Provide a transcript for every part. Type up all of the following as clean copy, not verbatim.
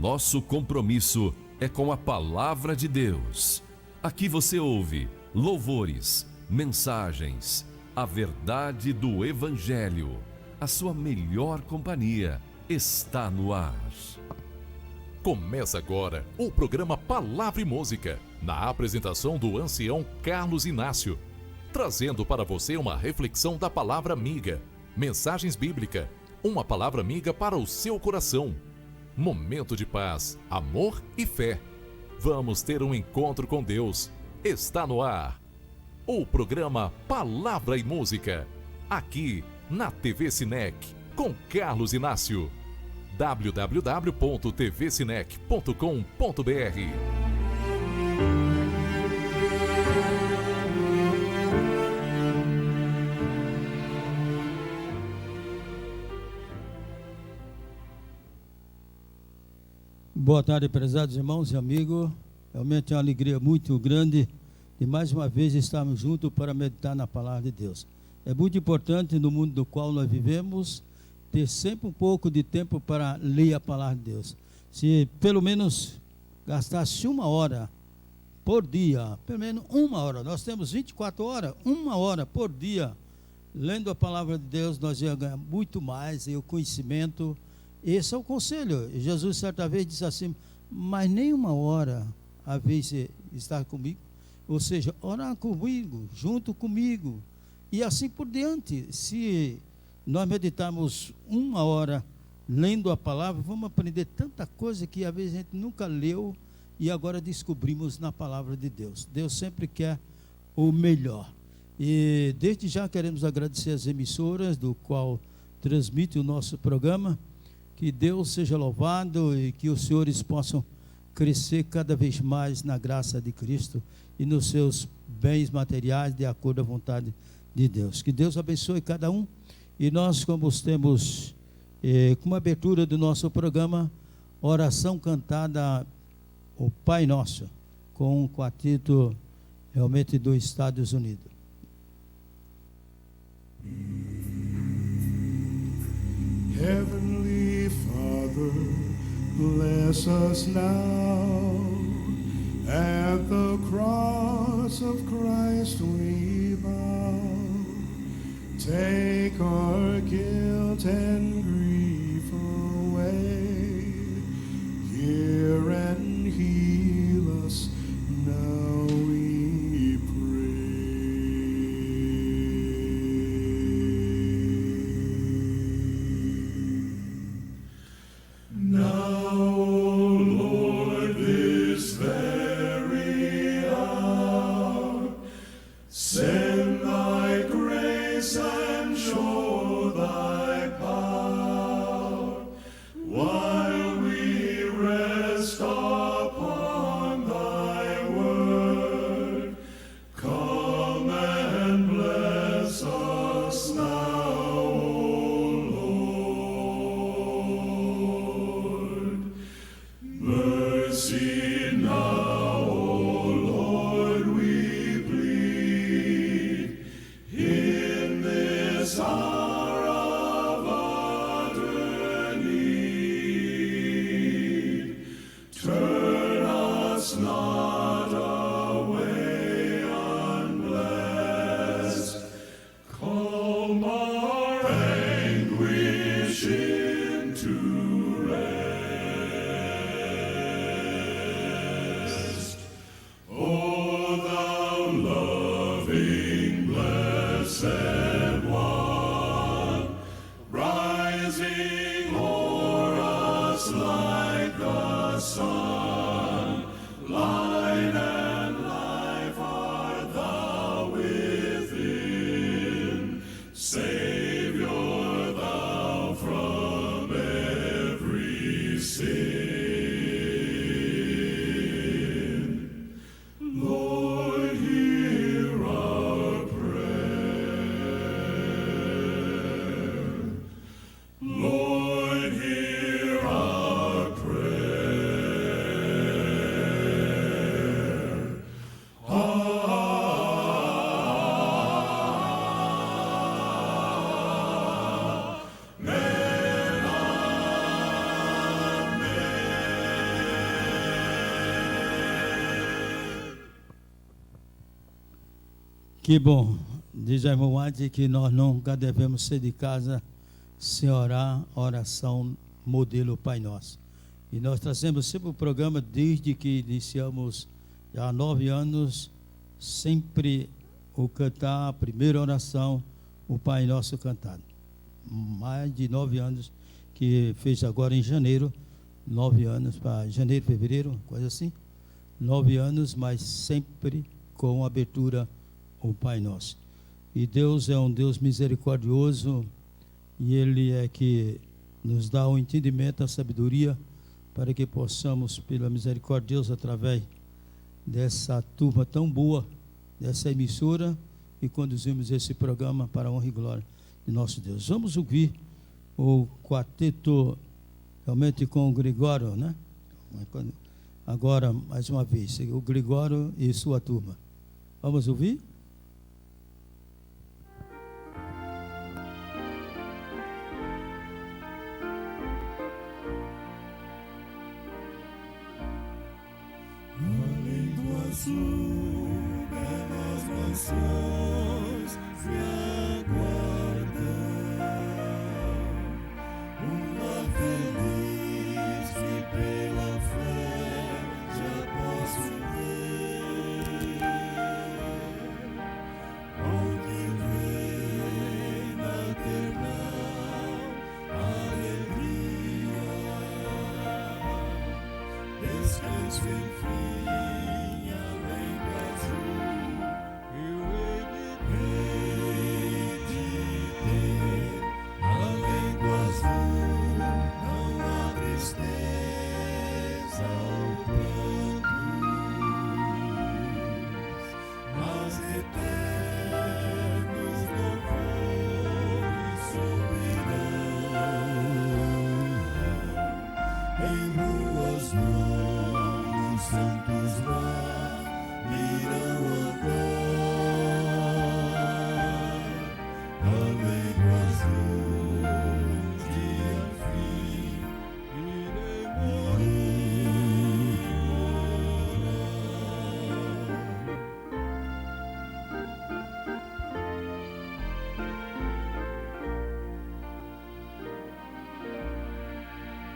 nosso compromisso é com a Palavra de Deus. Aqui você ouve louvores, mensagens, a verdade do Evangelho. A sua melhor companhia está no ar. Começa agora o programa Palavra e Música, na apresentação do ancião Carlos Inácio, trazendo para você uma reflexão da palavra amiga, mensagens bíblicas, uma palavra amiga para o seu coração. Momento de paz, amor e fé. Vamos ter um encontro com Deus. Está no ar o programa Palavra e Música, aqui na TV Sinec, com Carlos Inácio. www.tvsinec.com.br. Boa tarde, prezados irmãos e amigos. Realmente é uma alegria muito grande de mais uma vez estarmos juntos para meditar na palavra de Deus. É muito importante no mundo do qual nós vivemos ter sempre um pouco de tempo para ler a palavra de Deus. Se pelo menos gastasse uma hora por dia, pelo menos uma hora, nós temos 24 horas, uma hora por dia, lendo a palavra de Deus, nós íamos ganhar muito mais, e o conhecimento. Esse é o conselho. Jesus certa vez disse assim: mas nem uma hora a vez de estar comigo, ou seja, orar comigo, junto comigo, e assim por diante. Se nós meditarmos uma hora lendo a palavra, vamos aprender tanta coisa que às vezes a gente nunca leu e agora descobrimos na palavra de Deus. Deus sempre quer o melhor. E desde já queremos agradecer as emissoras do qual transmite o nosso programa. Que Deus seja louvado e que os senhores possam crescer cada vez mais na graça de Cristo e nos seus bens materiais de acordo à vontade de Deus. Que Deus abençoe cada um. E nós, como temos como abertura do nosso programa, oração cantada, o Pai Nosso, com o quarteto realmente dos Estados Unidos. Heavenly Father, bless us now. At the cross of Christ we bow. Take our guilt and grief away. Hear and heal us now, we pray. Now, O Lord, this very hour, send thy grace and show thy power, while we rest upon thy word. Come and bless us now, O Lord. Mercy now, O Lord, we plead. In this hour of utter need, turn us not away unblessed. Calm our anguish into rest. O thou loving, blessed One, rising o'er us like the sun, light and life art thou within, Savior thou from every sin. Lord, hear our prayer. Lord, hear our prayer. Que bom, diz a irmã White que nós nunca devemos sair de casa sem orar a oração modelo Pai Nosso. E nós trazemos sempre o programa desde que iniciamos já há 9 anos, sempre o cantar, a primeira oração, o Pai Nosso cantado. Mais de 9 anos, que fez agora em janeiro, 9 anos, para janeiro, fevereiro, coisa assim, 9 anos, mas sempre com abertura o Pai Nosso. E Deus é um Deus misericordioso, e Ele é que nos dá o entendimento, a sabedoria, para que possamos, pela misericórdia de Deus, através dessa turma tão boa, dessa emissora, e conduzimos esse programa para a honra e glória de nosso Deus. Vamos ouvir o quarteto, realmente com o Gregório, né? Agora, mais uma vez, o Gregório e sua turma. Vamos ouvir? Além do azul, belas mansões se aguardam. Lar feliz que pela fé já posso ver. Onde vem na eternal alegria. Descanso enfim, além do azul, eu hei de ter, além do azul, não há tristeza ou prantos, mas eternos louvores subirão em ruas novas. Santos lá irão andar, além do azul, dia fim, irei morar.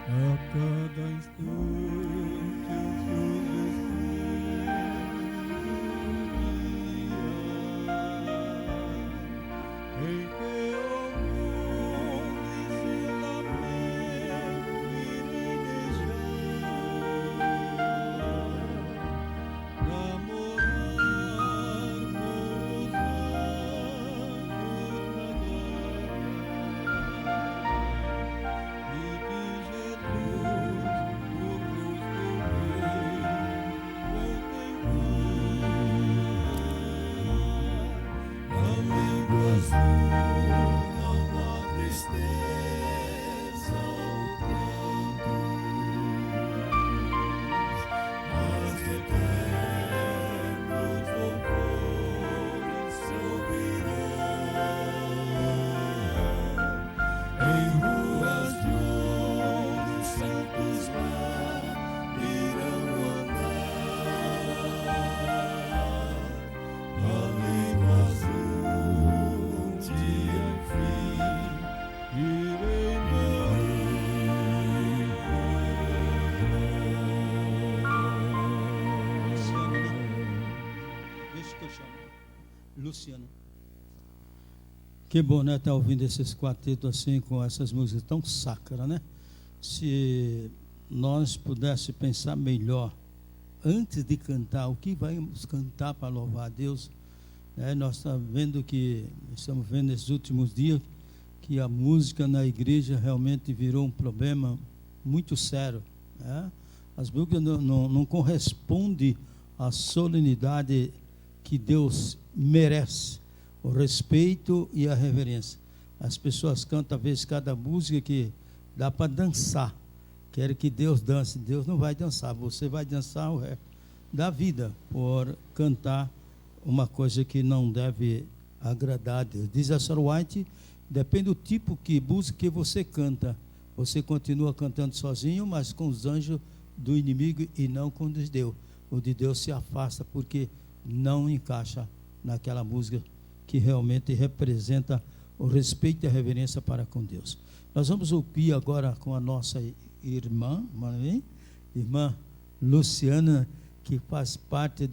A cada instante eu em que o mundo se lamenta e me deixar pra morar com os anjos na glória, e que Jesus, o Cristo Rei, além do azul, não há tristeza ou prantos, mas eternos louvores subirão em ruas de ouro, santos lá irão andar, além do azul, dia fim, irei Luciano, né? morar. Deixa que eu chamo. Luciano. Que bom, né? Estar ouvindo esses quartetos assim, com essas músicas tão sacras, né? Se nós pudéssemos pensar melhor, antes de cantar, o que vamos cantar para louvar a Deus, né? Nós estamos vendo nesses últimos dias que a música na igreja realmente virou um problema muito sério, né? As músicas não correspondem à solenidade que Deus merece, o respeito e a reverência. As pessoas cantam, às vezes, cada música que dá para dançar. Querem que Deus dance. Deus não vai dançar, você vai dançar o resto da vida por cantar uma coisa que não deve agradar a Deus. Diz a Sarah White, depende do tipo de música que você canta. Você continua cantando sozinho, mas com os anjos do inimigo e não com os de Deus. O de Deus se afasta porque não encaixa naquela música que realmente representa o respeito e a reverência para com Deus. Nós vamos ouvir agora com a nossa irmã Luciana, que faz parte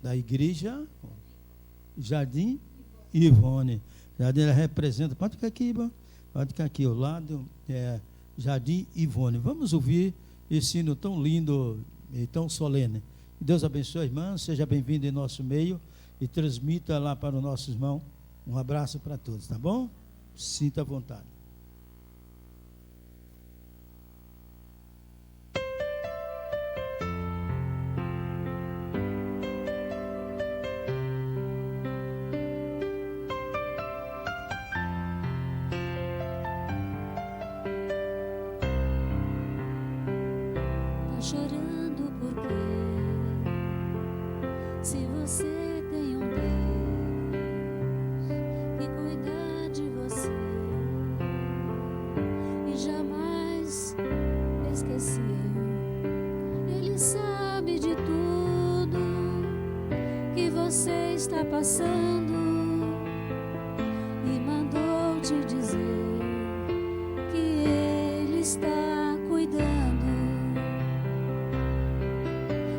da igreja Jardim Ivone. Jardim, ela representa, pode ficar aqui, irmã, pode ficar aqui ao lado, Jardim Ivone. Vamos ouvir esse hino tão lindo e tão solene. Deus abençoe a irmã, seja bem-vindo em nosso meio e transmita lá para o nosso irmão um abraço para todos, tá bom? Sinta à vontade. Tá chorando por quê? Se você tem um Deus que cuida de você e jamais esqueceu, Ele sabe de tudo que você está passando e mandou te dizer que Ele está cuidando.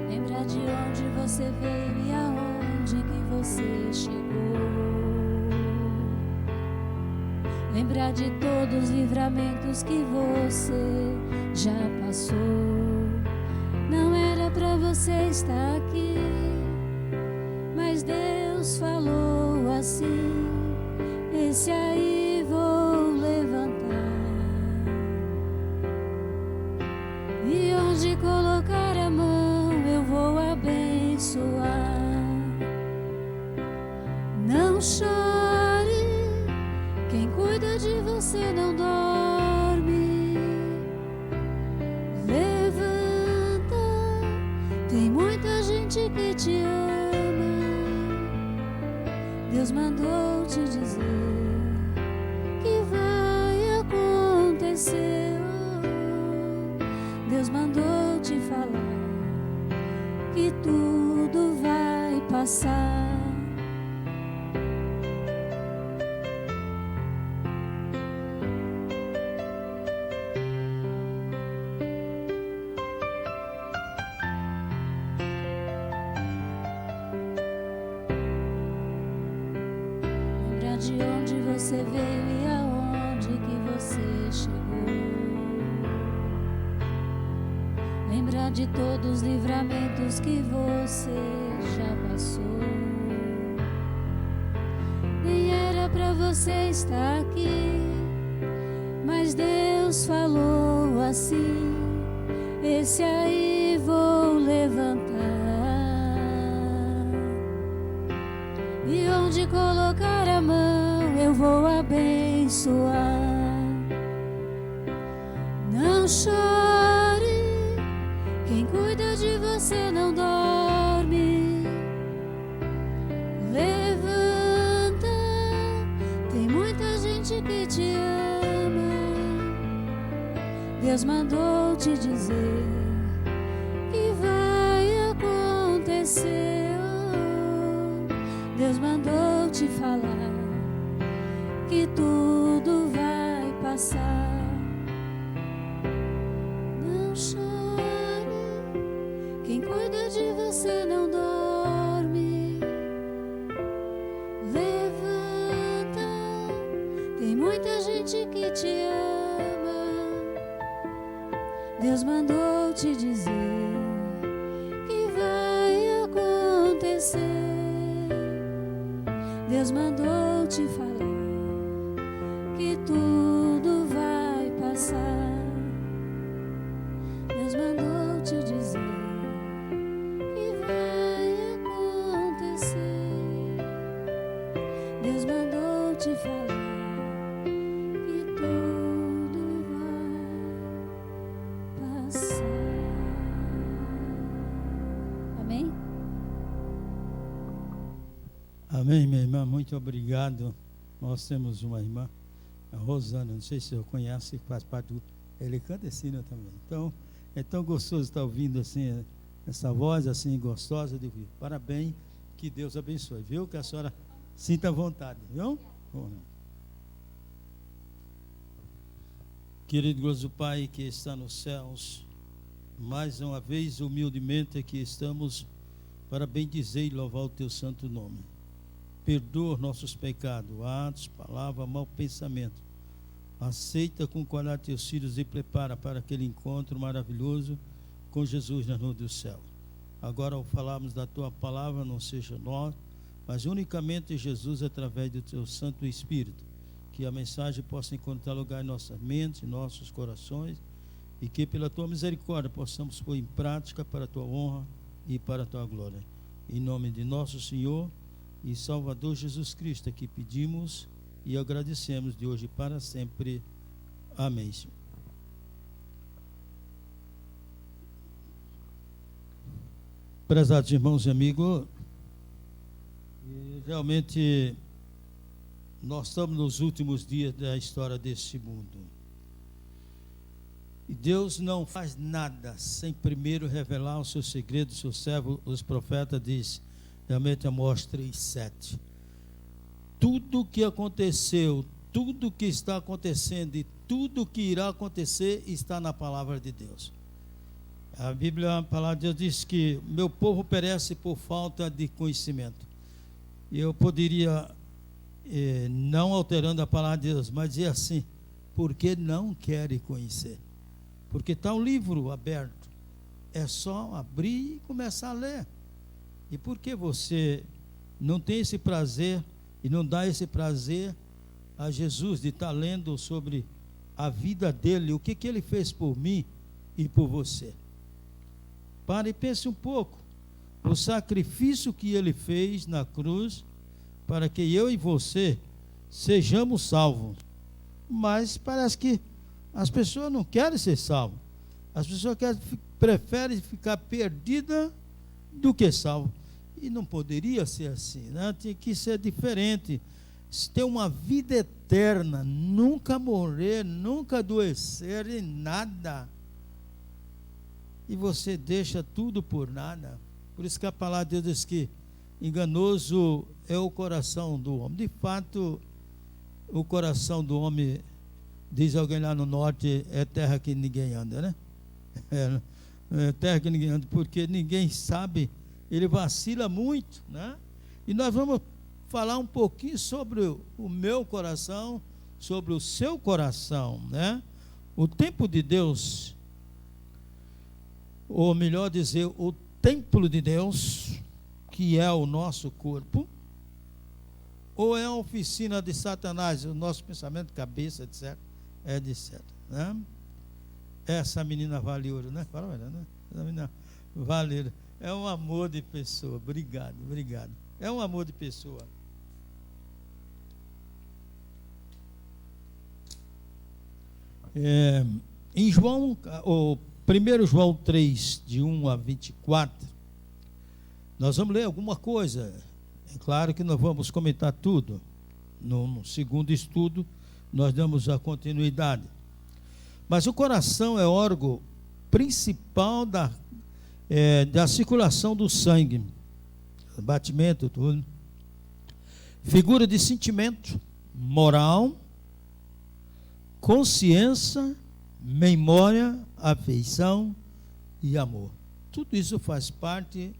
Lembra de onde você veio e aonde que você chegou. Lembra de todos os livramentos que você já passou. Não era pra você estar aqui, mas Deus falou assim: esse aí vou levantar, e onde colocar a mão eu vou abençoar. Não chore, quem cuida de você não dorme. Levanta, tem muita gente que te ama. Deus mandou te dizer que vai acontecer. Deus mandou te falar que tudo vai passar. Lembra de onde você veio e aonde que você chegou. Lembra de todos os livramentos que você já passou. Nem era pra você estar aqui, mas Deus falou assim: esse aí vou levantar, e onde colocar a mão eu vou abençoar. Não chore, quem cuida de você não dorme. Levanta, tem muita gente que te ama. Deus mandou te dizer que vai acontecer. Deus mandou te falar que tudo vai passar. Não chore, quem cuida de você não dorme. Levanta, tem muita gente que te ama. Deus mandou te dizer que vai acontecer. Deus mandou te falar que tudo vai passar. Deus mandou te dizer que vai acontecer. Deus mandou te falar que tudo vai passar. Amém? Amém, minha irmã, muito obrigado. Nós temos uma irmã, a Rosana, não sei se você conhece, que faz parte do... Ele canta esse hino também. Então, é tão gostoso estar ouvindo assim, essa voz assim gostosa de ouvir. Parabéns Que Deus abençoe, viu? Que a senhora sinta vontade, viu? Querido glorioso Pai que está nos céus, mais uma vez, humildemente aqui estamos para bendizer e louvar o teu santo nome. Perdoa nossos pecados, atos, palavras, mau pensamento. Aceita com qualidade teus filhos e prepara para aquele encontro maravilhoso com Jesus na nuvem do céu. Agora, ao falarmos da tua palavra, não seja nós, mas unicamente Jesus através do teu Santo Espírito. Que a mensagem possa encontrar lugar em nossas mentes, em nossos corações, e que pela tua misericórdia possamos pôr em prática para a tua honra e para a tua glória. Em nome de nosso Senhor e Salvador Jesus Cristo, que pedimos e agradecemos de hoje para sempre. Amém, Senhor. Prezados irmãos e amigos, realmente nós estamos nos últimos dias da história deste mundo. E Deus não faz nada sem primeiro revelar o seu segredo. O seu servo, os profetas, diz, realmente Amós 3:7. Tudo que aconteceu, tudo que está acontecendo e tudo que irá acontecer está na palavra de Deus. A Bíblia, a palavra de Deus diz que meu povo perece por falta de conhecimento. E eu poderia, não alterando a palavra de Deus, mas dizer assim, porque não querem conhecer. Porque está um livro aberto, é só abrir e começar a ler. E por que você não tem esse prazer e não dá esse prazer a Jesus de estar lendo sobre a vida dele, o que ele fez por mim e por você? Pare e pense um pouco, o sacrifício que ele fez na cruz, para que eu e você sejamos salvos. Mas parece que as pessoas não querem ser salvas. As pessoas preferem ficar perdidas do que salvas. E não poderia ser assim, né? Tinha que ser diferente. Ter uma vida eterna, nunca morrer, nunca adoecer em nada. E você deixa tudo por nada. Por isso que a palavra de Deus diz que enganoso é o coração do homem. De fato, o coração do homem, diz alguém lá no norte, é terra que ninguém anda, né? É terra que ninguém anda, porque ninguém sabe, ele vacila muito, né? E nós vamos falar um pouquinho sobre o meu coração, sobre o seu coração, né? O tempo de Deus, ou melhor dizer, o templo de Deus, que é o nosso corpo, ou é a oficina de Satanás, o nosso pensamento, cabeça, etc. É etc. Né? Essa menina vale ouro, né? Fala, né? Essa menina vale ouro. É um amor de pessoa. Obrigado, obrigado. É um amor de pessoa. Em João, o 1 João 3, de 1 a 24, nós vamos ler alguma coisa. É claro que nós vamos comentar tudo. No segundo estudo, nós damos a continuidade. Mas o coração é órgão principal da circulação do sangue, batimento, tudo. Figura de sentimento, moral, consciência, memória, afeição e amor. Tudo isso faz parte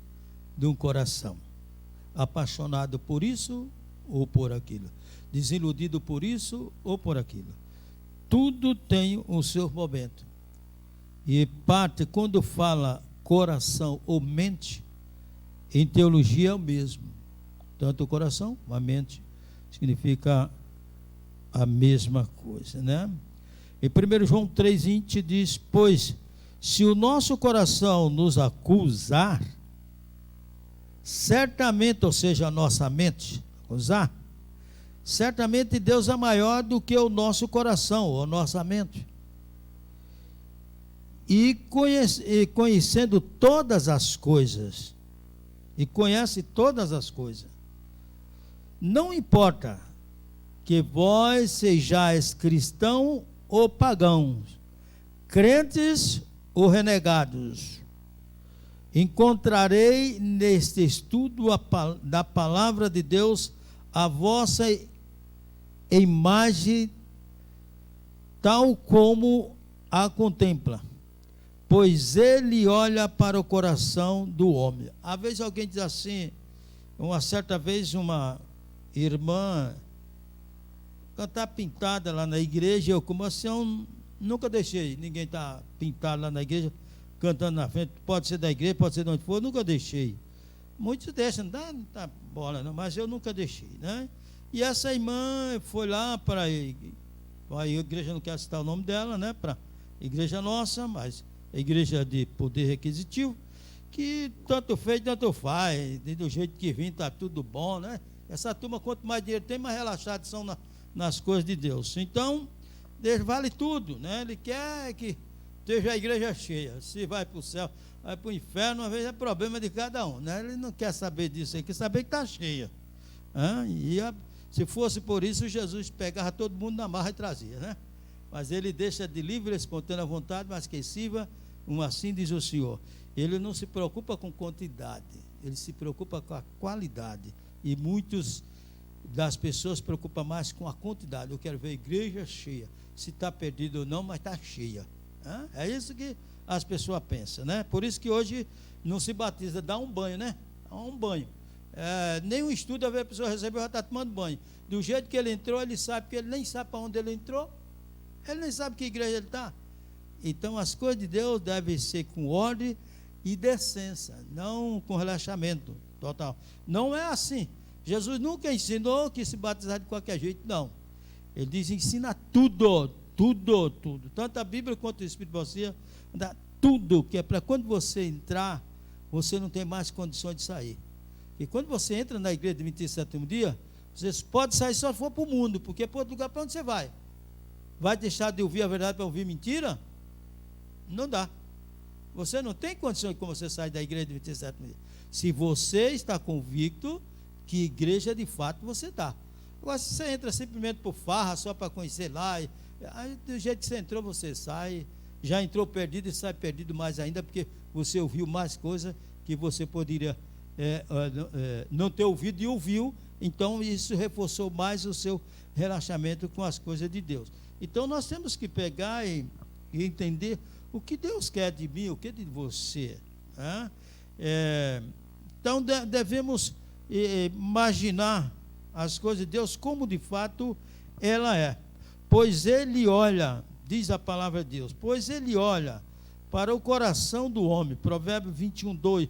de um coração. Apaixonado por isso ou por aquilo. Desiludido por isso ou por aquilo. Tudo tem o seu momento. E parte, quando fala coração ou mente, em teologia é o mesmo. Tanto o coração como a mente significa a mesma coisa, né? Em 1 João 3,20 diz, pois se o nosso coração nos acusar, certamente, ou seja, a nossa mente acusar, certamente Deus é maior do que o nosso coração, ou a nossa mente. E conhecendo todas as coisas, e conhece todas as coisas, não importa que vós sejais cristãos ou pagãos, crentes ou renegados, encontrarei neste estudo da palavra de Deus a vossa imagem tal como a contempla, pois ele olha para o coração do homem. Às vezes alguém diz assim, uma certa vez uma irmã cantar pintada lá na igreja, eu como assim, eu nunca deixei ninguém estar pintado lá na igreja, cantando na frente, pode ser da igreja, pode ser de onde for, nunca deixei. Muitos deixam, não dá bola não, mas eu nunca deixei, né? E essa irmã foi lá para a igreja, não quero citar o nome dela, né? Para a igreja nossa, mas a igreja de poder requisitivo, que tanto fez, tanto faz, do jeito que vim, está tudo bom, né? Essa turma, quanto mais dinheiro tem, mais relaxados são nas coisas de Deus. Então, Deus vale tudo, né? Ele quer que esteja a igreja cheia. Se vai para o céu, vai para o inferno, uma vez é problema de cada um, né? Ele não quer saber disso, ele quer saber que está cheia. Se fosse por isso, Jesus pegava todo mundo na marra e trazia, né? Mas ele deixa de livre, espontânea vontade, mas que sirva, assim diz o Senhor. Ele não se preocupa com quantidade, ele se preocupa com a qualidade. E muitas das pessoas se preocupam mais com a quantidade. Eu quero ver a igreja cheia. Se está perdido ou não, mas está cheia. É isso que as pessoas pensam, né? Por isso que hoje não se batiza, dá um banho, né? Dá um banho. Nenhum estudo, a ver a pessoa recebeu, já está tomando banho. Do jeito que ele entrou, ele sabe, porque ele nem sabe para onde ele entrou, ele nem sabe que igreja ele está. Então as coisas de Deus devem ser com ordem e decência, não com relaxamento total. Não é assim. Jesus nunca ensinou que se batizar de qualquer jeito, não. Ele diz, ensina tudo. Tanto a Bíblia quanto o Espírito você dá tudo, que é para quando você entrar, você não tem mais condições de sair. E quando você entra na igreja de 27º dia, você pode sair só se for para o mundo, porque para outro lugar, para onde você vai? Vai deixar de ouvir a verdade para ouvir mentira? Não dá. Você não tem condições de como você sair da igreja de 27º dia. Se você está convicto que igreja de fato você está. Agora, se você entra simplesmente por farra, só para conhecer lá, aí, do jeito que você entrou, você sai, já entrou perdido e sai perdido mais ainda, porque você ouviu mais coisas que você poderia não ter ouvido e ouviu, então isso reforçou mais o seu relaxamento com as coisas de Deus. Então nós temos que pegar e entender o que Deus quer de mim, o que de você. Né? Então devemos imaginar as coisas de Deus como de fato ela é. Pois ele olha, diz a palavra de Deus, pois ele olha para o coração do homem. Provérbios 21:2.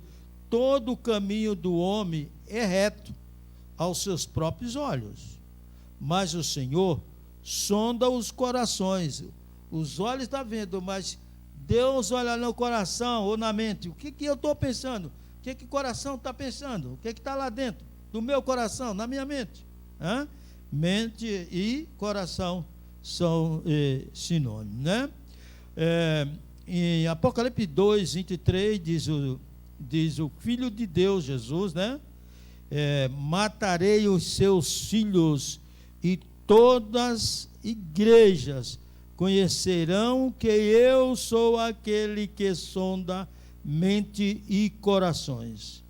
Todo o caminho do homem é reto aos seus próprios olhos, mas o Senhor sonda os corações. Os olhos estão vendo, mas Deus olha no coração ou na mente. O que eu estou pensando? O que o coração está pensando? O que está lá dentro do meu coração, na minha mente? Mente e coração são sinônimos, né? Em Apocalipse 2:23 diz o Filho de Deus, Jesus, né? Matarei os seus filhos e todas as igrejas conhecerão que eu sou aquele que sonda mente e corações,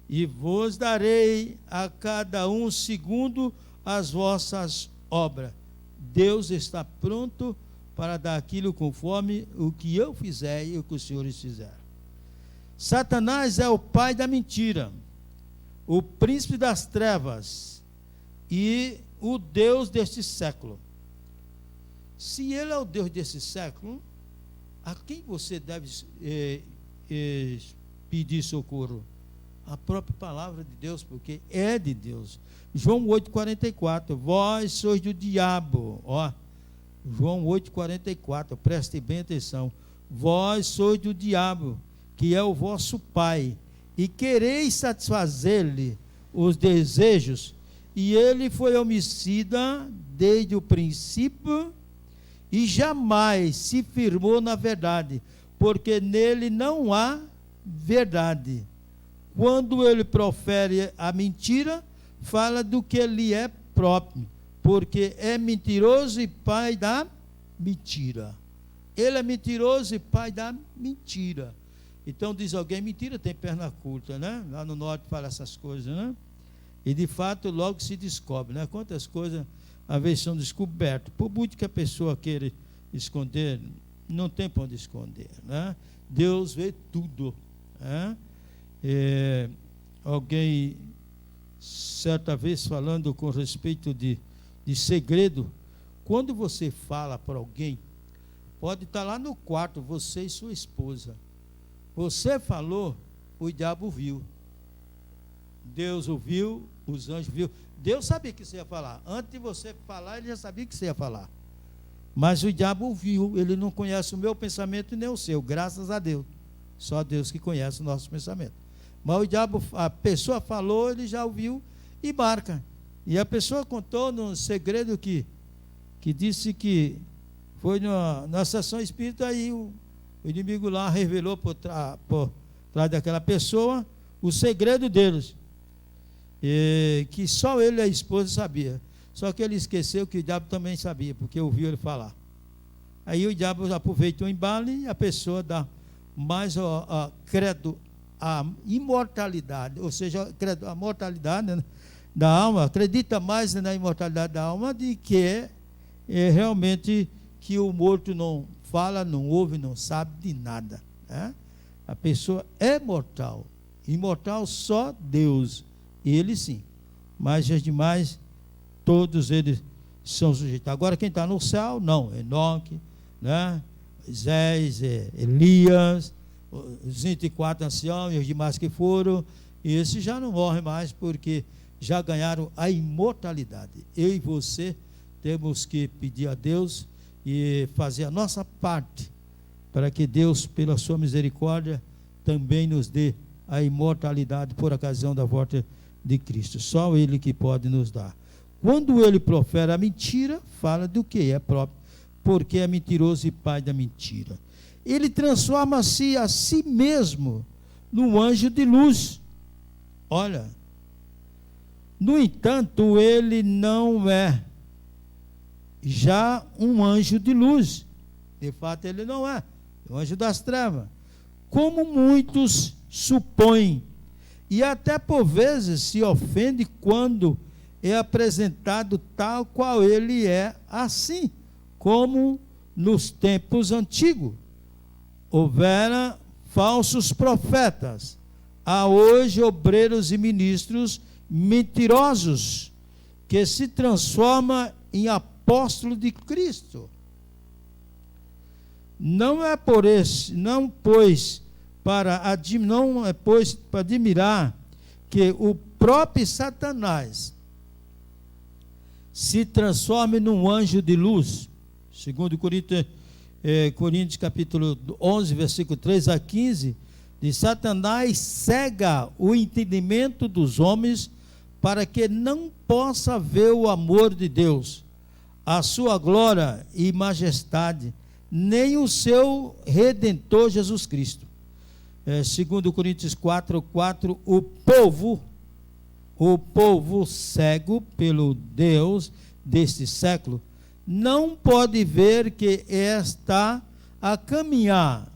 e vos darei a cada um segundo as vossas obras. Deus está pronto para dar aquilo conforme o que eu fizer e o que os senhores fizeram. Satanás é o pai da mentira, o príncipe das trevas e o Deus deste século. Se ele é o Deus desse século, a quem você deve pedir socorro? A própria palavra de Deus, porque é de Deus. João 8:44, vós sois do diabo. João 8:44, preste bem atenção. Vós sois do diabo, que é o vosso pai, e quereis satisfazer-lhe os desejos, e ele foi homicida desde o princípio, e jamais se firmou na verdade, porque nele não há verdade. Quando ele profere a mentira, fala do que lhe é próprio, porque é mentiroso e pai da mentira. Ele é mentiroso e pai da mentira. Então diz alguém, mentira tem perna curta, né? Lá no norte fala essas coisas, né? E de fato logo se descobre, né? Quantas coisas às vezes são descobertas. Por muito que a pessoa queira esconder, não tem para onde esconder, né? Deus vê tudo, né? Alguém certa vez falando com respeito de segredo, quando você fala para alguém, pode estar lá no quarto, você e sua esposa. Você falou, o diabo viu. Deus ouviu, os anjos viu. Deus sabia que você ia falar. Antes de você falar, ele já sabia que você ia falar. Mas o diabo ouviu, ele não conhece o meu pensamento nem o seu, graças a Deus. Só Deus que conhece o nosso pensamento. Mas o diabo, a pessoa falou, ele já ouviu e marca. E a pessoa contou num segredo que disse que foi na sessão espírita, aí o inimigo lá revelou por trás daquela pessoa o segredo deles. Que só ele e a esposa sabia. Só que ele esqueceu que o diabo também sabia, porque ouviu ele falar. Aí o diabo aproveitou o embalo e a pessoa dá mais credo à imortalidade, ou seja, credo à mortalidade, né, da alma, acredita mais na imortalidade da alma de que realmente que o morto não fala, não ouve, não sabe de nada, né? A pessoa é mortal, imortal só Deus, ele sim, mas as demais, todos eles são sujeitos. Agora quem está no céu, não, Enoque, né? Moisés, Elias, os 24 anciãos e os demais que foram, e esses já não morrem mais, porque já ganharam a imortalidade. Eu e você temos que pedir a Deus e fazer a nossa parte, para que Deus, pela sua misericórdia, também nos dê a imortalidade por ocasião da volta de Cristo. Só Ele que pode nos dar. Quando ele profere a mentira, fala do que é próprio, porque é mentiroso e pai da mentira. Ele transforma-se a si mesmo num anjo de luz. Olha, no entanto, ele não é já um anjo de luz. De fato, ele não é um anjo das trevas, como muitos supõem, e até por vezes se ofende quando é apresentado tal qual ele é, assim como nos tempos antigos houvera falsos profetas, há hoje obreiros e ministros mentirosos, que se transformam em apóstolos de Cristo. Não é pois para admirar que o próprio Satanás se transforme num anjo de luz. Segundo Coríntios capítulo 11, versículo 3 a 15, de Satanás cega o entendimento dos homens para que não possa ver o amor de Deus, a sua glória e majestade, nem o seu Redentor Jesus Cristo. Segundo Coríntios 4:4, o povo cego pelo Deus deste século não pode ver que está a caminhar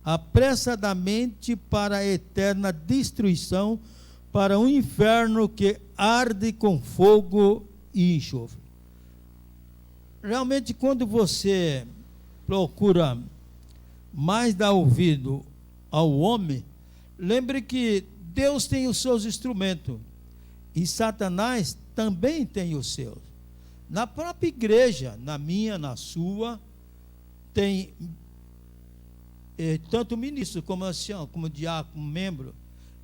apressadamente para a eterna destruição, para um inferno que arde com fogo e enxofre. Realmente, quando você procura mais dar ouvido ao homem, lembre que Deus tem os seus instrumentos e Satanás também tem os seus. Na própria igreja, na minha, na sua, tem tanto ministro como ancião, como diácono, membro,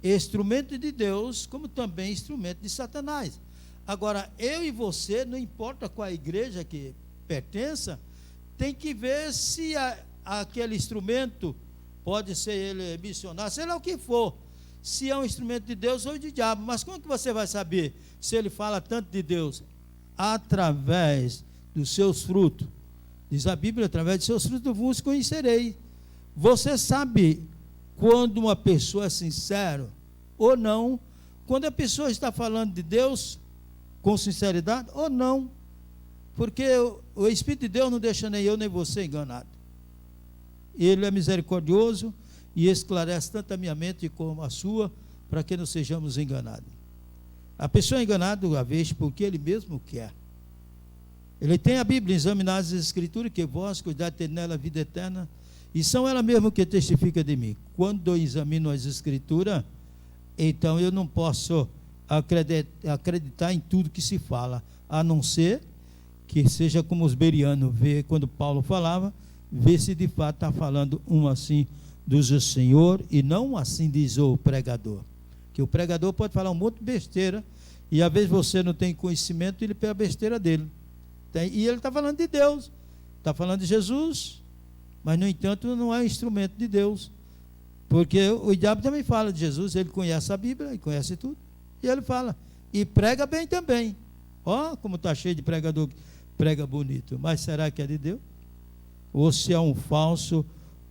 instrumento de Deus, como também instrumento de Satanás. Agora, eu e você, não importa qual igreja que pertença, tem que ver se aquele instrumento, pode ser ele missionário, sei lá o que for, se é um instrumento de Deus ou de diabo. Mas como que você vai saber se ele fala tanto de Deus? Através dos seus frutos. Diz a Bíblia, através dos seus frutos vos conhecerei. Você sabe quando uma pessoa é sincera ou não, quando a pessoa está falando de Deus com sinceridade ou não, porque o Espírito de Deus não deixa nem eu nem você enganado. Ele é misericordioso e esclarece tanto a minha mente como a sua, para que não sejamos enganados. A pessoa é enganada uma vez porque ele mesmo quer. Ele tem a Bíblia, examinar as Escrituras, que vós cuidar de ter nela a vida eterna, e são ela mesma que testifica de mim. Quando eu examino as Escrituras, então eu não posso acreditar em tudo que se fala, a não ser que seja como os bereanos, ver quando Paulo falava, ver se de fato está falando um assim diz o Senhor, e não assim diz o pregador. Que o pregador pode falar um monte de besteira, e às vezes você não tem conhecimento, ele pega a besteira dele. E ele está falando de Deus, está falando de Jesus, mas no entanto não é instrumento de Deus, porque o diabo também fala de Jesus, ele conhece a Bíblia, ele conhece tudo, e ele fala, e prega bem também. Ó, como está cheio de pregador que prega bonito, mas será que é de Deus? Ou se é um falso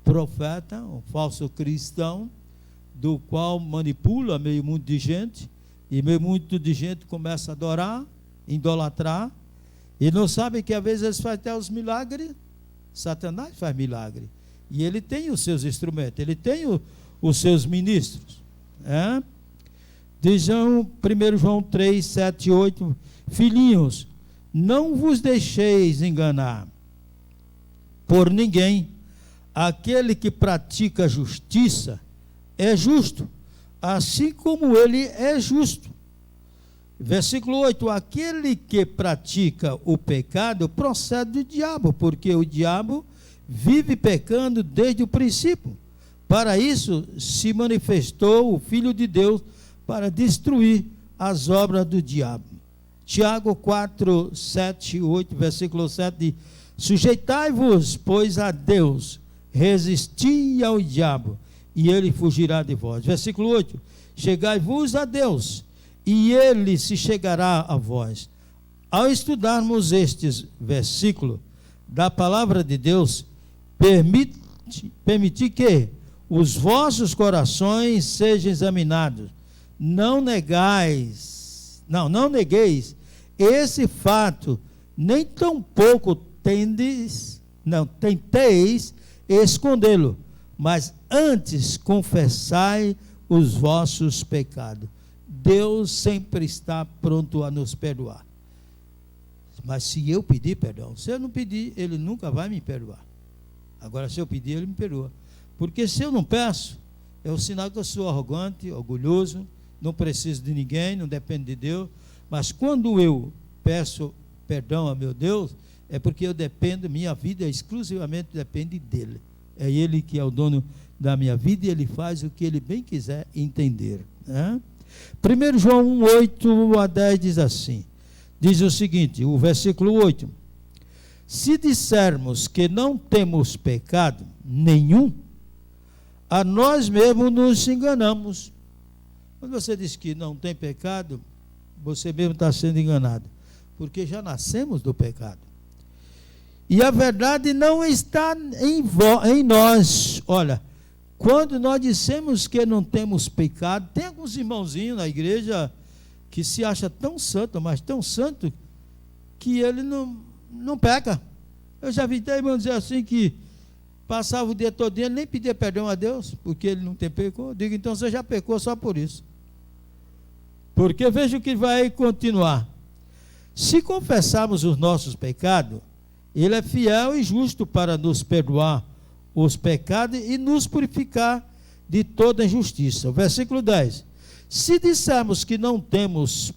profeta, um falso cristão, do qual manipula meio mundo de gente, e meio mundo de gente começa a adorar, idolatrar, e não sabe que às vezes eles fazem até os milagres. Satanás faz milagre, e ele tem os seus instrumentos, ele tem os seus ministros. Diz 1 João 3, 7 e 8, filhinhos, não vos deixeis enganar por ninguém. Aquele que pratica justiça é justo, assim como ele é justo. Versículo 8, aquele que pratica o pecado procede do diabo, porque o diabo vive pecando desde o princípio. Para isso se manifestou o Filho de Deus, para destruir as obras do diabo. Tiago 4, 7 e 8, versículo 7 diz, sujeitai-vos, pois, a Deus, resisti ao diabo, e ele fugirá de vós. Versículo 8, chegai-vos a Deus, e ele se chegará a vós. Ao estudarmos estes versículos da palavra de Deus, permite que os vossos corações sejam examinados. Não negueis esse fato, nem tampouco tenteis escondê-lo, mas antes confessai os vossos pecados. Deus sempre está pronto a nos perdoar. Mas se eu pedir perdão, se eu não pedir, ele nunca vai me perdoar. Agora, se eu pedir, ele me perdoa. Porque se eu não peço, é o sinal que eu sou arrogante, orgulhoso, não preciso de ninguém, não dependo de Deus. Mas quando eu peço perdão a meu Deus, é porque eu dependo, minha vida exclusivamente depende dele. É ele que é o dono da minha vida, e ele faz o que ele bem quiser entender. 1 João 1, 8 a 10 diz assim, diz o seguinte, o versículo 8, se dissermos que não temos pecado nenhum, a nós mesmos nos enganamos. Quando você diz que não tem pecado, você mesmo está sendo enganado, porque já nascemos do pecado. E a verdade não está em nós. Olha, quando nós dissemos que não temos pecado, tem alguns irmãozinhos na igreja que se acha tão santo, mas tão santo, que ele não peca. Eu já vi até irmão dizer assim, que passava o dia todo e nem pedia perdão a Deus, porque ele não tem pecado. Eu digo, então você já pecou só por isso. Porque veja o que vai continuar. Se confessarmos os nossos pecados, ele é fiel e justo para nos perdoar os pecados e nos purificar de toda injustiça. O versículo 10. Se dissermos que não temos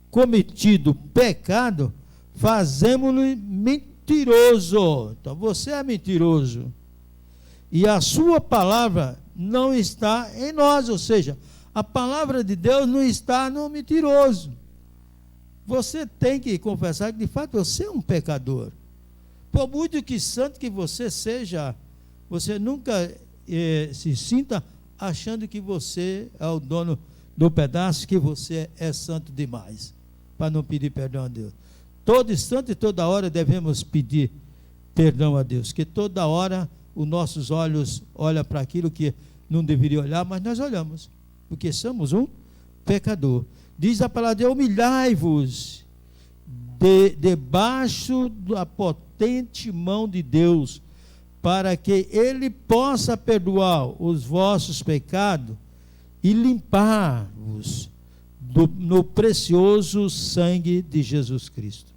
cometido pecado, fazemos-lo mentiroso. Então você é mentiroso. E a sua palavra não está em nós, ou seja, a palavra de Deus não está no mentiroso. Você tem que confessar que de fato você é um pecador. Por muito que santo que você seja, você nunca se sinta achando que você é o dono do pedaço, que você é santo demais, para não pedir perdão a Deus. Todo instante e toda hora devemos pedir perdão a Deus, que toda hora os nossos olhos olham para aquilo que não deveria olhar, mas nós olhamos, porque somos um pecador. Diz a palavra de humilhai-vos debaixo da potente mão de Deus, para que ele possa perdoar os vossos pecados e limpar-vos no precioso sangue de Jesus Cristo.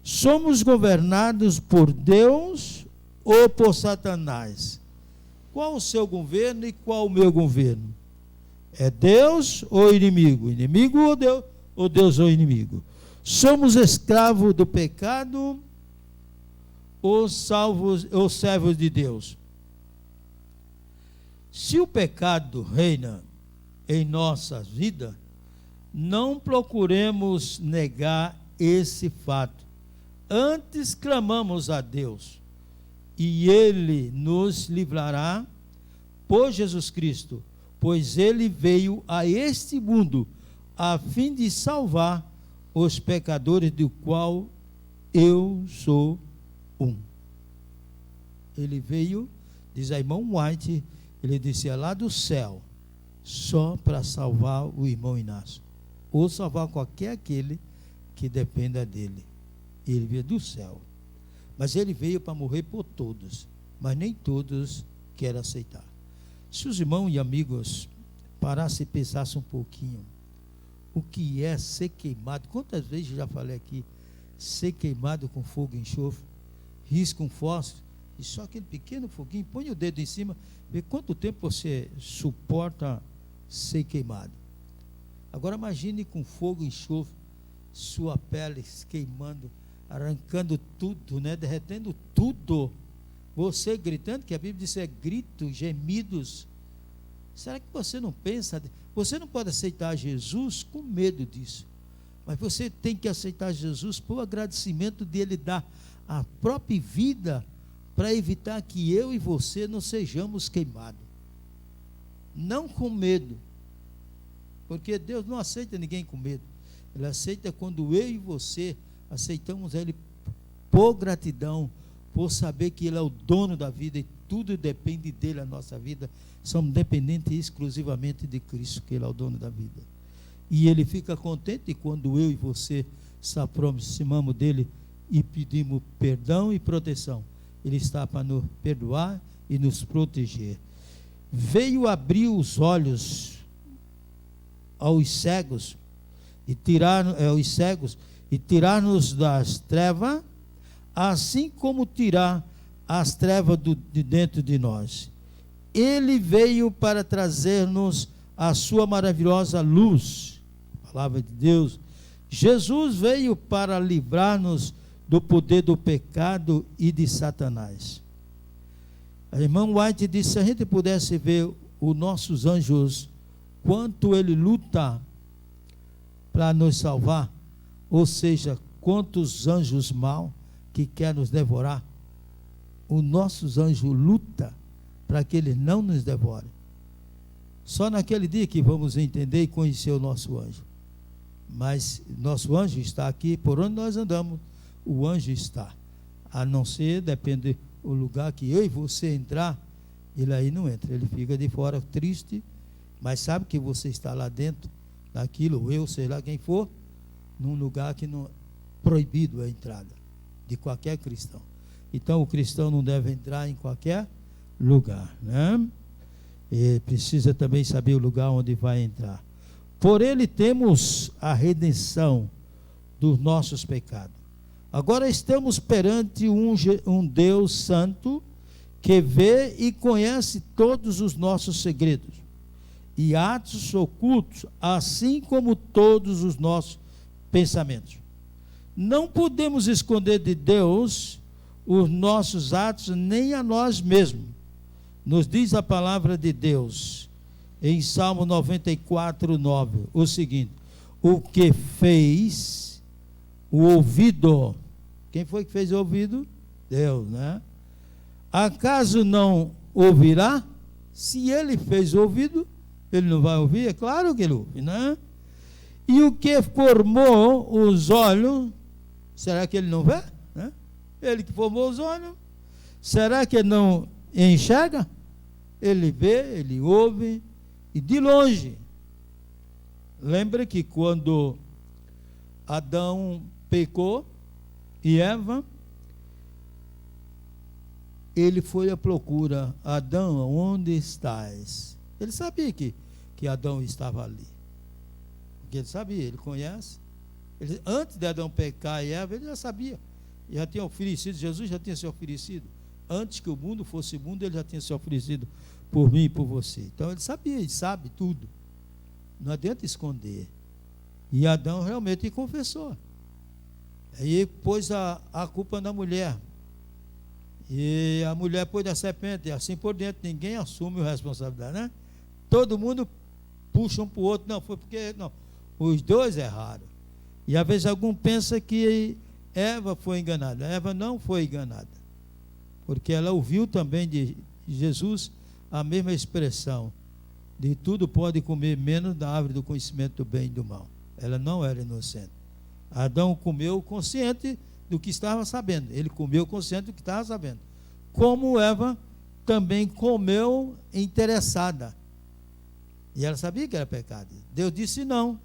Somos governados por Deus ou por Satanás? Qual o seu governo e qual o meu governo? É Deus ou inimigo? Inimigo ou Deus ou inimigo? Somos escravos do pecado ou servos de Deus? Se o pecado reina em nossa vida, não procuremos negar esse fato. Antes clamamos a Deus, e Ele nos livrará por Jesus Cristo, pois Ele veio a este mundo a fim de salvar os pecadores, do qual eu sou um. Ele veio, diz a irmã White, ele descia lá do céu, só para salvar o irmão Inácio, ou salvar qualquer aquele que dependa dele. Ele veio do céu, mas ele veio para morrer por todos, mas nem todos querem aceitar. Se os irmãos e amigos parassem e pensassem um pouquinho, o que é ser queimado? Quantas vezes eu já falei aqui, ser queimado com fogo e enxofre, risca um fósforo, e só aquele pequeno foguinho, põe o dedo em cima, vê quanto tempo você suporta ser queimado. Agora imagine com fogo e enxofre, sua pele queimando, arrancando tudo, né? Derretendo tudo, você gritando, que a Bíblia diz é gritos, gemidos. Será que você não pensa? Você não pode aceitar Jesus com medo disso, mas você tem que aceitar Jesus por agradecimento dele dar a própria vida para evitar que eu e você não sejamos queimados. Não com medo, porque Deus não aceita ninguém com medo. Ele aceita quando eu e você aceitamos Ele por gratidão, por saber que Ele é o dono da vida e tudo depende dele, a nossa vida. Somos dependentes exclusivamente de Cristo, que Ele é o dono da vida. E Ele fica contente quando eu e você se aproximamos dEle e pedimos perdão e proteção. Ele está para nos perdoar e nos proteger. Veio abrir os olhos aos cegos e tirar-nos das trevas, assim como tirar as trevas de dentro de nós. Ele veio para trazer-nos a sua maravilhosa luz, a palavra de Deus. Jesus veio para livrar-nos do poder do pecado e de Satanás. A irmã White disse: se a gente pudesse ver os nossos anjos, quanto ele luta para nos salvar, ou seja, quantos anjos maus que quer nos devorar, os nossos anjos lutam para que eles não nos devorem. Só naquele dia que vamos entender e conhecer o nosso anjo. Mas nosso anjo está aqui, por onde nós andamos, o anjo está. A não ser, depende do lugar que eu e você entrar, ele aí não entra, ele fica de fora triste, mas sabe que você está lá dentro, daquilo, ou eu, sei lá quem for, num lugar que não proibido a entrada de qualquer cristão. Então o cristão não deve entrar em qualquer lugar, né? E precisa também saber o lugar onde vai entrar. Por ele temos a redenção dos nossos pecados. Agora estamos perante um Deus santo que vê e conhece todos os nossos segredos e atos ocultos, assim como todos os nossos pensamentos. Não podemos esconder de Deus os nossos atos, nem a nós mesmos. Nos diz a palavra de Deus em Salmo 94, 9, o seguinte: o que fez o ouvido, quem foi que fez o ouvido? Deus, né? Acaso não ouvirá? Se ele fez o ouvido, ele não vai ouvir? É claro que ele ouve, né? E o que formou os olhos, será que ele não vê? Né? Ele que formou os olhos, será que ele não enxerga? Ele vê, ele ouve, e de longe. Lembra que quando Adão pecou e Eva, ele foi à procura: Adão, onde estás? Ele sabia que Adão estava ali. Porque ele sabia, ele conhece. Antes de Adão pecar e Eva, ele já sabia. Ele já tinha oferecido, Jesus já tinha se oferecido. Antes que o mundo fosse mundo, ele já tinha se oferecido por mim e por você. Então ele sabia, ele sabe tudo. Não adianta esconder. E Adão realmente confessou. Aí pôs a culpa na mulher. E a mulher pôs da serpente, e assim por diante. Ninguém assume a responsabilidade, né? Todo mundo puxa um para o outro. Não, foi porque... Não, os dois erraram. E às vezes algum pensa que Eva foi enganada. Eva não foi enganada. Porque ela ouviu também de Jesus a mesma expressão: de tudo pode comer, menos da árvore do conhecimento do bem e do mal. Ela não era inocente. Adão comeu consciente do que estava sabendo. Ele comeu consciente do que estava sabendo. Como Eva também comeu interessada. E ela sabia que era pecado. Deus disse não,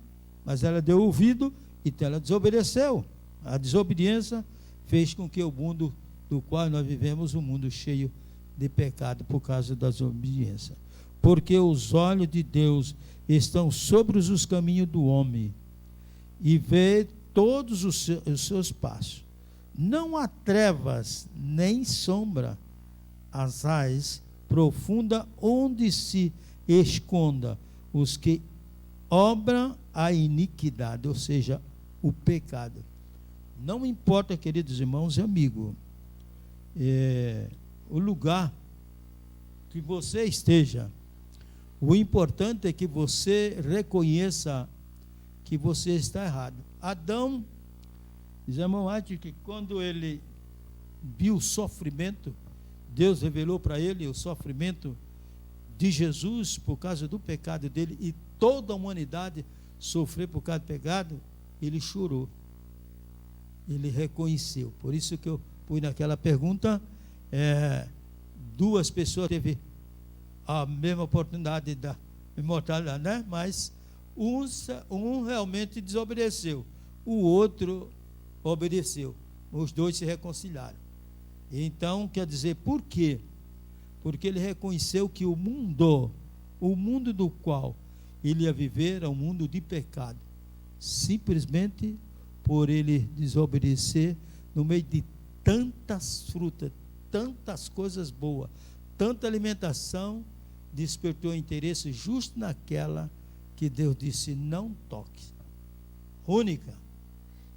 mas ela deu ouvido, então ela desobedeceu. A desobediência fez com que o mundo do qual nós vivemos, um mundo cheio de pecado por causa da desobediência. Porque os olhos de Deus estão sobre os caminhos do homem e vê todos os seus passos. Não há trevas nem sombra, asais profunda onde se esconda os que obram a iniquidade, ou seja, o pecado. Não importa, queridos irmãos e amigos, o lugar que você esteja, o importante é que você reconheça que você está errado. Adão, diz a irmã White, que quando ele viu o sofrimento, Deus revelou para ele o sofrimento de Jesus por causa do pecado dele, e toda a humanidade sofreu por causa do pecado, ele chorou. Ele reconheceu. Por isso que eu pus naquela pergunta, duas pessoas teve a mesma oportunidade da imortalidade, né? Mas um realmente desobedeceu, o outro obedeceu. Os dois se reconciliaram. Então, quer dizer, por quê? Porque ele reconheceu que o mundo do qual ele ia viver era um mundo de pecado, simplesmente por ele desobedecer no meio de tantas frutas, tantas coisas boas, tanta alimentação, despertou interesse justo naquela que Deus disse não toque. Única.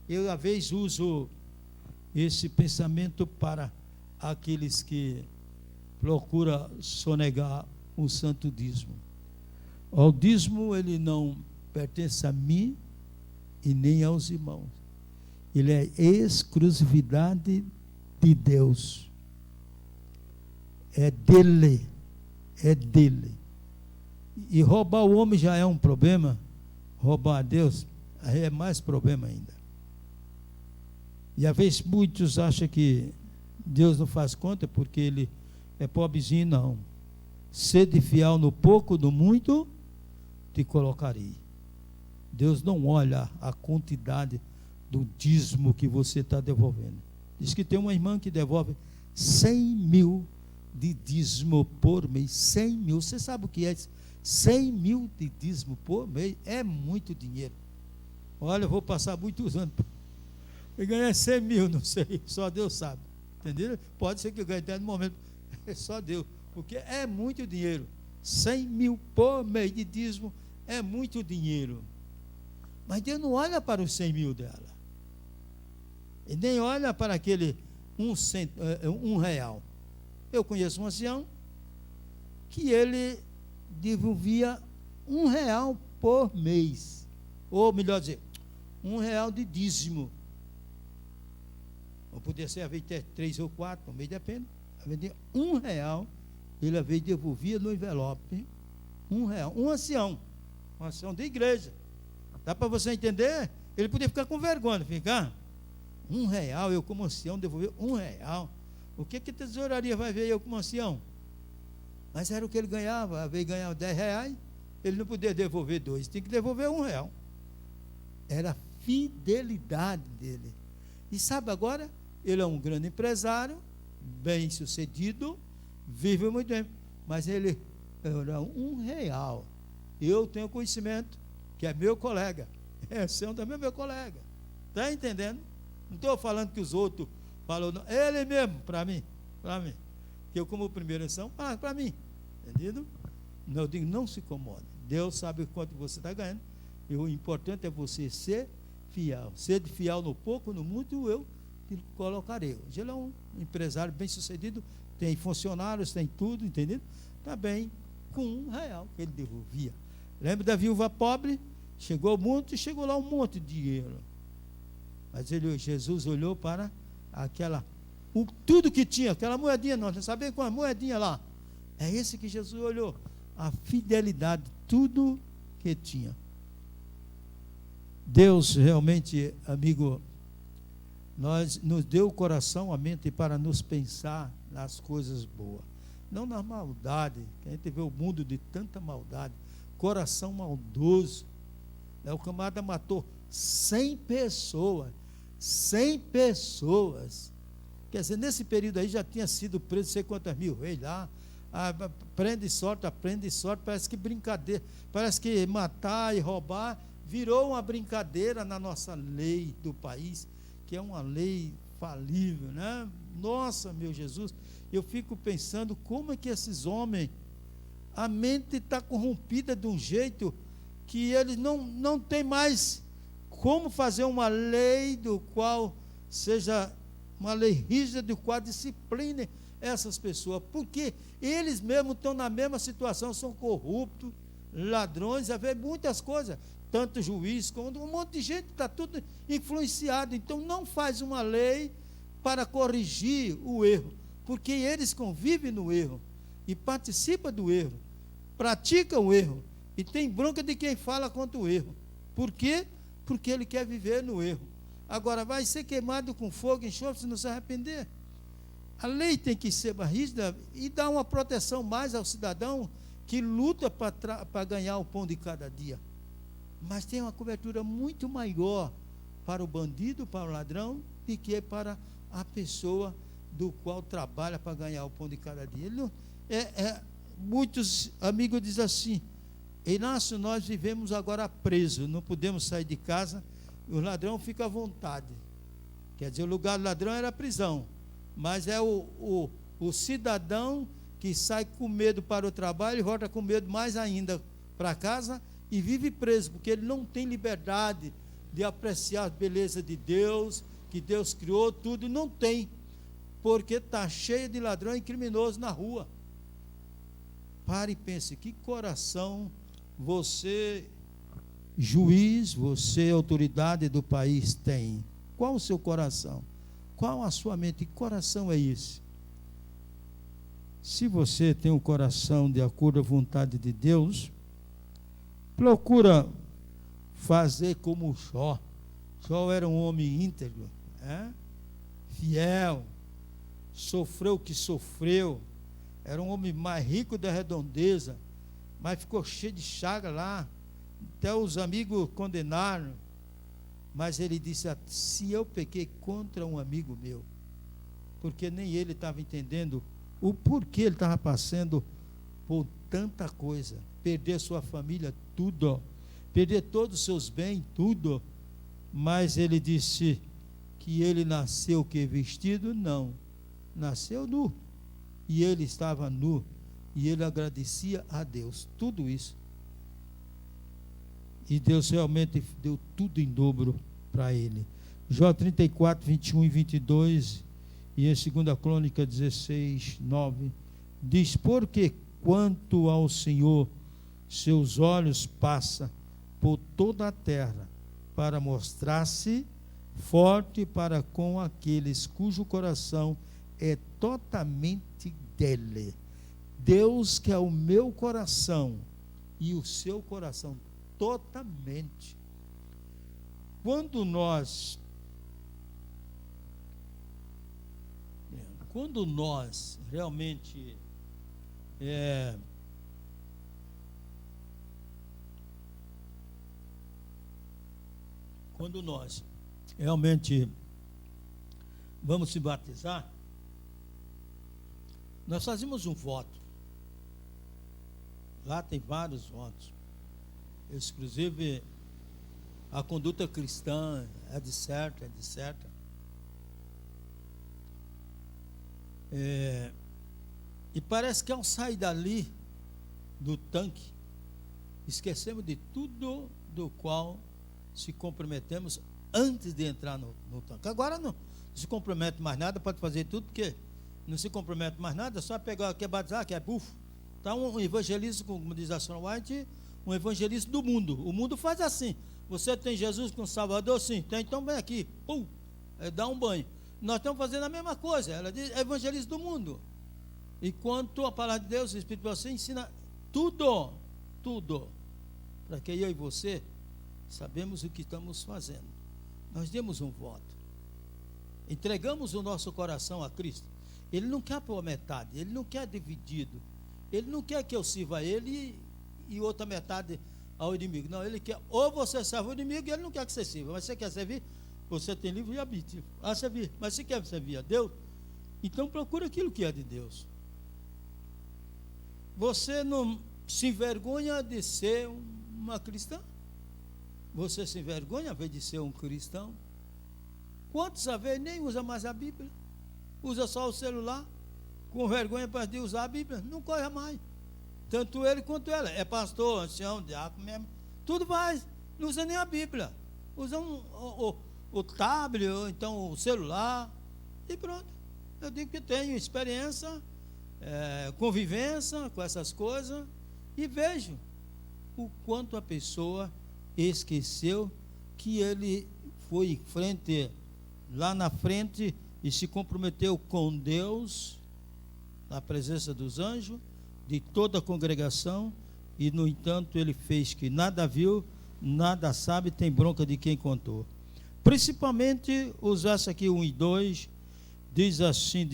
Eu às vezes uso esse pensamento para aqueles que procuram sonegar o santo dízimo. O dízimo, ele não pertence a mim e nem aos irmãos. Ele é exclusividade de Deus. É dele. É dele. E roubar o homem já é um problema. Roubar a Deus aí é mais problema ainda. E às vezes muitos acham que Deus não faz conta porque ele é pobrezinho. Não. Sede fiel no pouco, no muito te colocarei. Deus não olha a quantidade do dízimo que você está devolvendo. Diz que tem uma irmã que devolve 100 mil de dízimo por mês. 100 mil. Você sabe o que é isso? 100 mil de dízimo por mês é muito dinheiro. Olha, eu vou passar muitos anos e ganhar 100 mil, não sei, só Deus sabe. Entendeu? Pode ser que eu ganhe até no momento, é só Deus, porque é muito dinheiro. 100 mil por mês de dízimo é muito dinheiro. Mas Deus não olha para os 100 mil dela. E nem olha para aquele um real. Eu conheço um ancião que ele devolvia R$1 por mês. Ou melhor dizer, R$1 de dízimo. Ou podia ser, às vezes, até 3 ou 4, no mês depende. Às vezes, R$1, ele às vezes devolvia no envelope. R$1. Um ancião da igreja. Dá para você entender? Ele podia ficar com vergonha, não ficar? R$1, eu como ancião devolver R$1. O que a tesouraria vai ver eu como ancião? Mas era o que ele ganhava. Às vezes ganhava R$10, ele não podia devolver 2, tinha que devolver R$1. Era a fidelidade dele. E sabe agora? Ele é um grande empresário, bem sucedido, vive muito bem, mas ele era R$1. Eu tenho conhecimento, que é meu colega, seu também é meu colega, está entendendo? Não estou falando que os outros falam, não. Ele mesmo, para mim, que eu como primeira lição, para mim, entendido? Eu digo, não se incomode, Deus sabe quanto você está ganhando, e o importante é você ser fiel, no pouco, no muito, eu te colocarei. Hoje ele é um empresário bem sucedido, tem funcionários, tem tudo, entendido? Está bem, com R$1 que ele devolvia. Lembra da viúva pobre? Chegou ao monte, chegou lá um monte de dinheiro. Mas Jesus olhou para tudo que tinha, aquela moedinha, nós não sabemos qual moedinha lá. É esse que Jesus olhou, a fidelidade, tudo que tinha. Deus realmente, amigo, nos deu o coração, a mente para nos pensar nas coisas boas, não na maldade, que a gente vê o mundo de tanta maldade, coração maldoso, né? O camarada matou 100 pessoas, quer dizer, nesse período aí já tinha sido preso sei quantas mil vezes lá, aprende sorte, parece que brincadeira, parece que matar e roubar virou uma brincadeira na nossa lei do país, que é uma lei falível, né? Nossa, meu Jesus, eu fico pensando como é que esses homens, a mente está corrompida de um jeito que eles não tem mais como fazer uma lei do qual seja uma lei rígida, do qual discipline essas pessoas, porque eles mesmos estão na mesma situação, são corruptos, ladrões, havia muitas coisas, tanto juiz como um monte de gente, está tudo influenciado. Então não faz uma lei para corrigir o erro, porque eles convivem no erro e participam do erro, praticam o erro e tem bronca de quem fala contra o erro. Por quê? Porque ele quer viver no erro. Agora vai ser queimado com fogo e enxofre se não se arrepender. A lei tem que ser mais rígida e dar uma proteção mais ao cidadão que luta para ganhar o pão de cada dia. Mas tem uma cobertura muito maior para o bandido, para o ladrão, do que para a pessoa do qual trabalha para ganhar o pão de cada dia. Ele não, muitos amigos dizem assim, Inácio, nós vivemos agora presos, não podemos sair de casa, o ladrão fica à vontade. Quer dizer, o lugar do ladrão era a prisão, mas é o cidadão que sai com medo para o trabalho e volta com medo mais ainda para casa e vive preso, porque ele não tem liberdade de apreciar a beleza de Deus, que Deus criou, tudo, não tem, porque está cheio de ladrão e criminoso na rua. Pare e pense, que coração você, juiz, você, autoridade do país, tem? Qual o seu coração? Qual a sua mente? Que coração é esse? Se você tem um coração de acordo à vontade de Deus, procura fazer como Jó. Jó era um homem íntegro, fiel, sofreu o que sofreu, era um homem mais rico da redondeza, mas ficou cheio de chaga lá, até os amigos condenaram, mas ele disse, se eu pequei contra um amigo meu, porque nem ele estava entendendo o porquê ele estava passando por tanta coisa, perder sua família, tudo, perder todos os seus bens, tudo, mas ele disse que ele nasceu o que? Vestido? Não, nasceu nu, e ele estava nu, e ele agradecia a Deus, tudo isso, e Deus realmente deu tudo em dobro para ele. Jó 34, 21 e 22, e em 2 Crônica 16, 9, diz, porque quanto ao Senhor, seus olhos passam por toda a terra, para mostrar-se forte para com aqueles cujo coração é totalmente dele. Deus quer o meu coração e o seu coração totalmente. Quando nós realmente vamos se batizar, Nós fazemos um voto. Lá tem vários votos. Inclusive, a conduta cristã é de certa, e parece que ao sair dali, do tanque, esquecemos de tudo do qual se comprometemos antes de entrar no tanque. Agora não se compromete mais nada, pode fazer tudo, porque não se compromete mais nada, é só pegar, quer batizar, quer bufo. Então, um evangelismo, como diz a Sra. White, um evangelismo do mundo. O mundo faz assim. Você tem Jesus como Salvador? Sim. Tem, então vem aqui. Pum, dá um banho. Nós estamos fazendo a mesma coisa. Ela diz evangelismo do mundo. Enquanto a palavra de Deus, o Espírito Santo ensina tudo. Para que eu e você sabemos o que estamos fazendo. Nós demos um voto. Entregamos o nosso coração a Cristo. Ele não quer por metade, ele não quer dividido. Ele não quer que eu sirva a ele e outra metade ao inimigo. Não, ele quer, ou você serve o inimigo, e ele não quer que você sirva. Mas você quer servir? Você tem livre arbítrio a servir. Mas se quer servir a Deus, então procura aquilo que é de Deus. Você não se envergonha de ser uma cristã? Você se envergonha ao invés de ser um cristão? Quantos a vez nem usa mais a Bíblia? Usa só o celular, com vergonha para de usar a Bíblia, não corre mais. Tanto ele quanto ela. É pastor, ancião, diácono mesmo. Tudo faz, não usa nem a Bíblia. Usa o tablet, ou então o celular, e pronto. Eu digo que tenho experiência, convivência com essas coisas, e vejo o quanto a pessoa esqueceu que ele foi em frente, lá na frente, e se comprometeu com Deus, na presença dos anjos, de toda a congregação, e no entanto ele fez que nada viu, nada sabe, tem bronca de quem contou. Principalmente os versos aqui 1 e 2, diz assim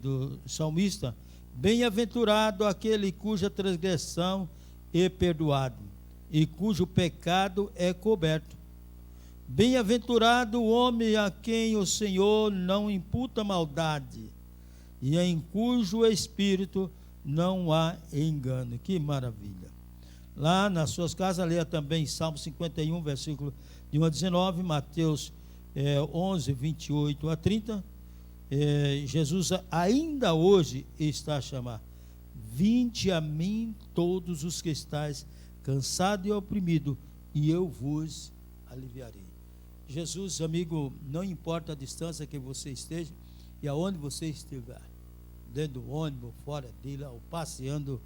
do salmista: bem-aventurado aquele cuja transgressão é perdoado, e cujo pecado é coberto. Bem-aventurado o homem a quem o Senhor não imputa maldade, e em cujo espírito não há engano. Que maravilha! Lá nas suas casas, leia também Salmo 51, versículo de 1 a 19, Mateus 11, 28 a 30. Jesus ainda hoje está a chamar: vinde a mim todos os que estáis cansados e oprimidos, e eu vos aliviarei. Jesus, amigo, não importa a distância que você esteja e aonde você estiver, dentro do ônibus, fora dele, ou passeando,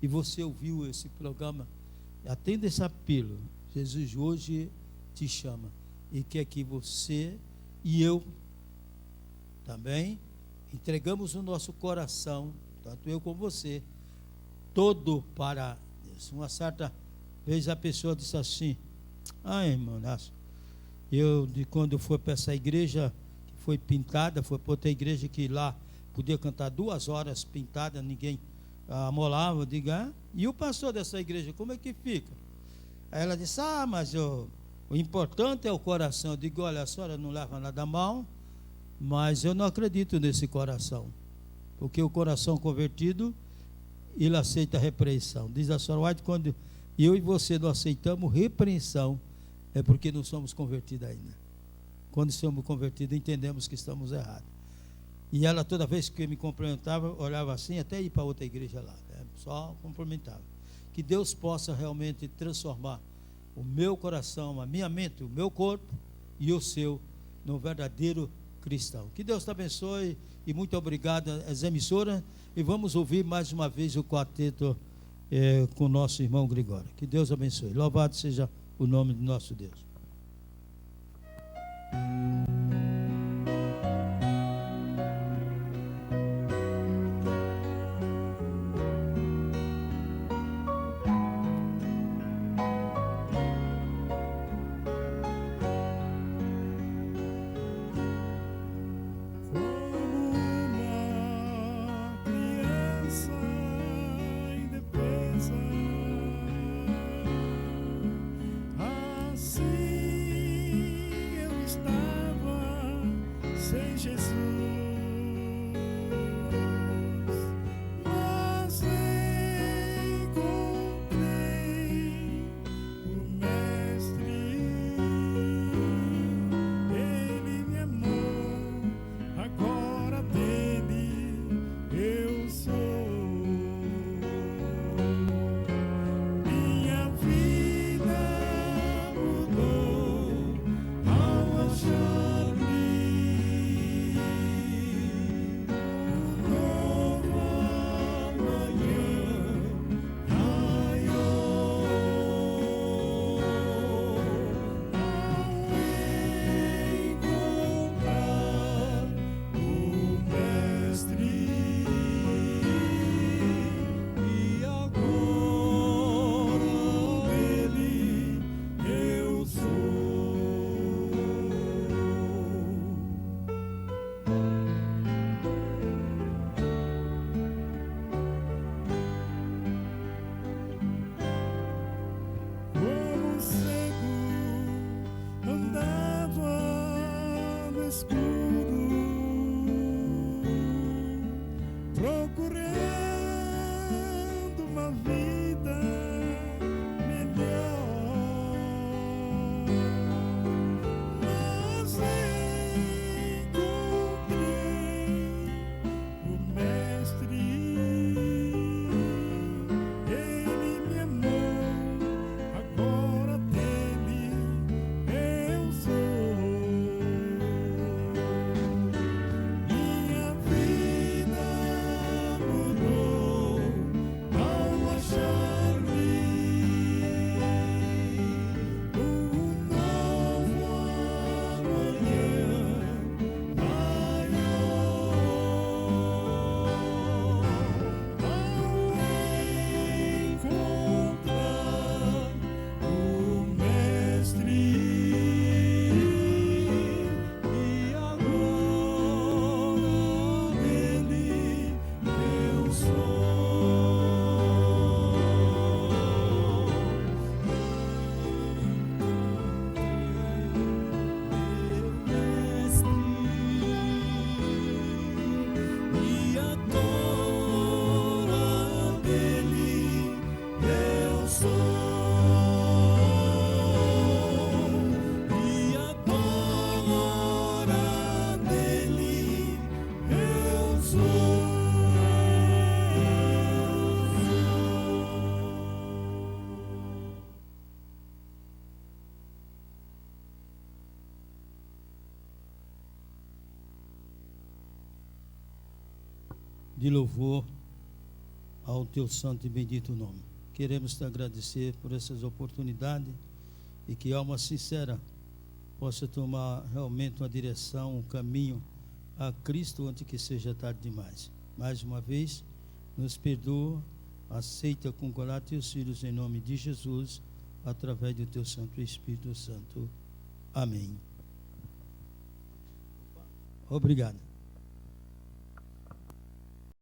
e você ouviu esse programa, atenda esse apelo. Jesus hoje te chama e quer que você e eu também entregamos o nosso coração, tanto eu como você, todo para Deus. Uma certa vez a pessoa disse assim: irmão, quando eu fui para essa igreja que foi pintada, foi para outra igreja que lá podia cantar 2 horas pintada, ninguém amolava, diga, e o pastor dessa igreja, como é que fica? Aí ela disse: mas o importante é o coração. Eu digo: olha, a senhora não leva nada mal, mas eu não acredito nesse coração, porque o coração convertido, ele aceita a repreensão. Diz a Sra. White: quando eu e você não aceitamos repreensão, é porque não somos convertidos ainda. Quando somos convertidos, entendemos que estamos errados. E ela, toda vez que me cumprimentava, olhava assim, até ir para outra igreja lá, só cumprimentava. Que Deus possa realmente transformar o meu coração, a minha mente, o meu corpo e o seu no verdadeiro cristão. Que Deus te abençoe e muito obrigado às emissoras, e vamos ouvir mais uma vez o quarteto com o nosso irmão Gregório. Que Deus abençoe. Louvado seja o nome do nosso Deus. Assim escuro, procurando uma vida melhor, mas encontrei o Mestre. Ele me amou, agora dele eu sou. Minha vida mudou ao achar-me um novo amanhã maior. Ao encontrar o Mestre, e agora dele eu sou. E agora dele eu sou. E agora dele eu sou. De louvor ao teu santo e bendito nome. Queremos te agradecer por essas oportunidades e que alma sincera possa tomar realmente uma direção, um caminho a Cristo antes que seja tarde demais. Mais uma vez, nos perdoa, aceita com colar teus filhos em nome de Jesus, através do teu Santo Espírito Santo. Amém. Obrigado.